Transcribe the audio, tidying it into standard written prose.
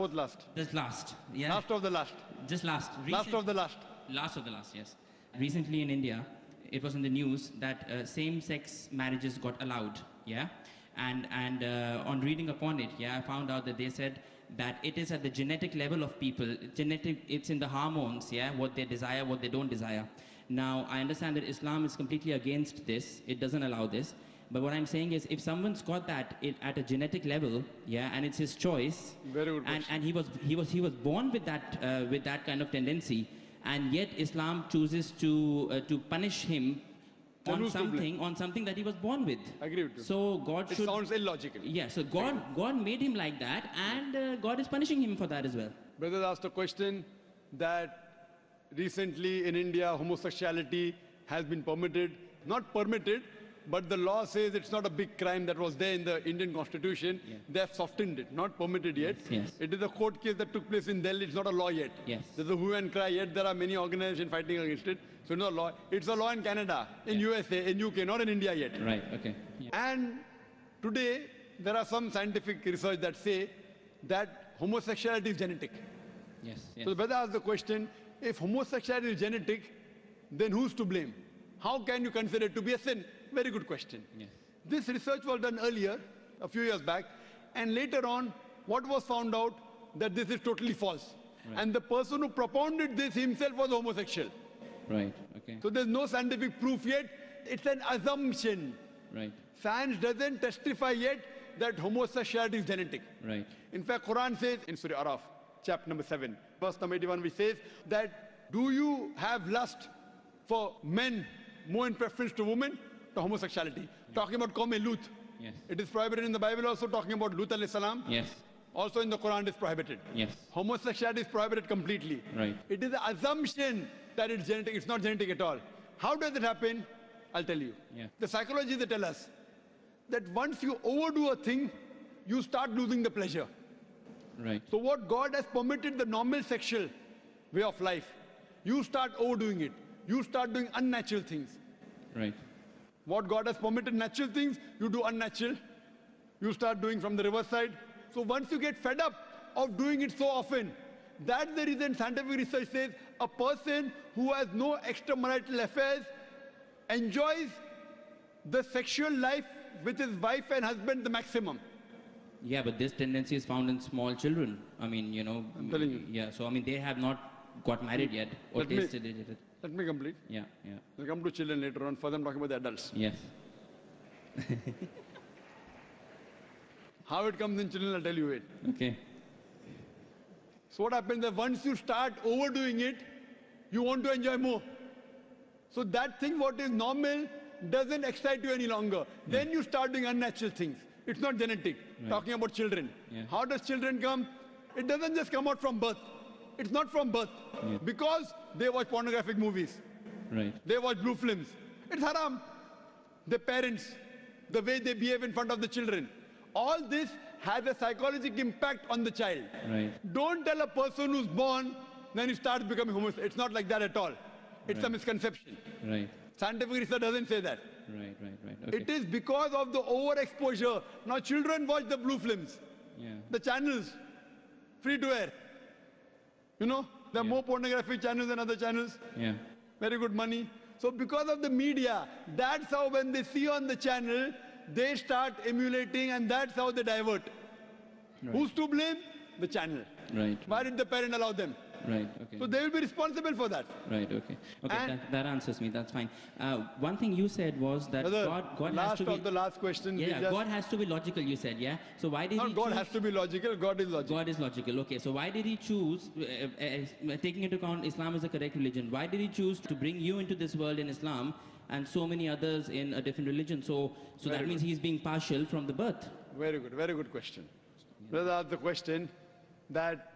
Both last. Just last. Yeah. Last of the last. Just last. Last of the last. Last of the last, yes. Recently in India, it was in the news that same-sex marriages got allowed, yeah? And on reading upon it, yeah, I found out that they said that it is at the genetic level of people. It's in the hormones, yeah, what they desire, what they don't desire. Now, I understand that Islam is completely against this. It doesn't allow this. But what I'm saying is, if someone's got that at a genetic level, yeah, and it's his choice, very good question. and he was born with that kind of tendency, and yet Islam chooses to punish him on something that he was born with. I agree with you. So God should. It sounds illogical. Yeah. So God made him like that, and God is punishing him for that as well. Brother asked a question that recently in India homosexuality has been permitted, not permitted, but the law says it's not a big crime that was there in the Indian constitution. Yeah. They have softened it, not permitted yet. Yes. It is a court case that took place in Delhi. It's not a law yet. Yes. There's a hue and cry yet. There are many organizations fighting against it. So it's not a law. It's a law in Canada, in USA, in UK, not in India yet. Right, okay. Yeah. And today, there are some scientific research that say that homosexuality is genetic. Yes, yes. So the brother asked the question, if homosexuality is genetic, then who's to blame? How can you consider it to be a sin? Very good question. Yes. This research was done earlier, a few years back, and later on, what was found out that this is totally false. Right. And the person who propounded this himself was homosexual. Right, okay. So there's no scientific proof yet. It's an assumption. Right. Science doesn't testify yet that homosexuality is genetic. Right. In fact, Quran says in Surah Araf, chapter number 7, verse number 81, which says that, do you have lust for men more in preference to women? To homosexuality. Yes. Talking about Qawm Lut. Yes. It is prohibited in the Bible also, talking about Lut alayhi salam. Yes. Also in the Quran it is prohibited. Yes. Homosexuality is prohibited completely. Right. It is the assumption that it's genetic. It's not genetic at all. How does it happen? I'll tell you. Yeah. The psychologists they tell us that once you overdo a thing, you start losing the pleasure. Right. So what God has permitted the normal sexual way of life, you start overdoing it. You start doing unnatural things. Right. What God has permitted natural things, you do unnatural. You start doing from the reverse side. So once you get fed up of doing it so often, that's the reason scientific research says a person who has no extramarital affairs enjoys the sexual life with his wife and husband the maximum. Yeah, but this tendency is found in small children. I mean, you know. I'm telling you. Yeah, so I mean, they have not got married yet or tasted it. Let me complete. Yeah, yeah. We'll come to children later on. First I'm talking about the adults. Yes. How it comes in children, I'll tell you it. Okay. So what happens is once you start overdoing it, you want to enjoy more. So that thing what is normal doesn't excite you any longer. Then you start doing unnatural things. It's not genetic. Right. Talking about children. Yeah. How does children come? It doesn't just come out from birth. It's not from birth. Yeah. Because they watch pornographic movies. Right. They watch blue films. It's haram. The parents, the way they behave in front of the children. All this has a psychological impact on the child. Right. Don't tell a person who's born, then he starts becoming homosexual. It's not like that at all. It's a misconception. Right. Scientific research doesn't say that. Right. Okay. It is because of the overexposure. Now children watch the blue films. Yeah. The channels, free to air. You know, there are more pornographic channels than other channels. Yeah. Very good money. So because of the media, that's how when they see on the channel, they start emulating and that's how they divert. Right. Who's to blame? The channel. Right. Why did the parent allow them? Right, okay. So they will be responsible for that. Right, okay. Okay, that answers me, that's fine. One thing you said was that God has to be... the last question. Yeah, God has to be logical, you said, yeah? So why did he God choose... has to be logical, God is logical. God is logical, okay. So why did he choose, taking into account Islam is a correct religion, why did he choose to bring you into this world in Islam and so many others in a different religion? So that means he's being partial from the birth. Very good question. Yeah. Brother asked the question that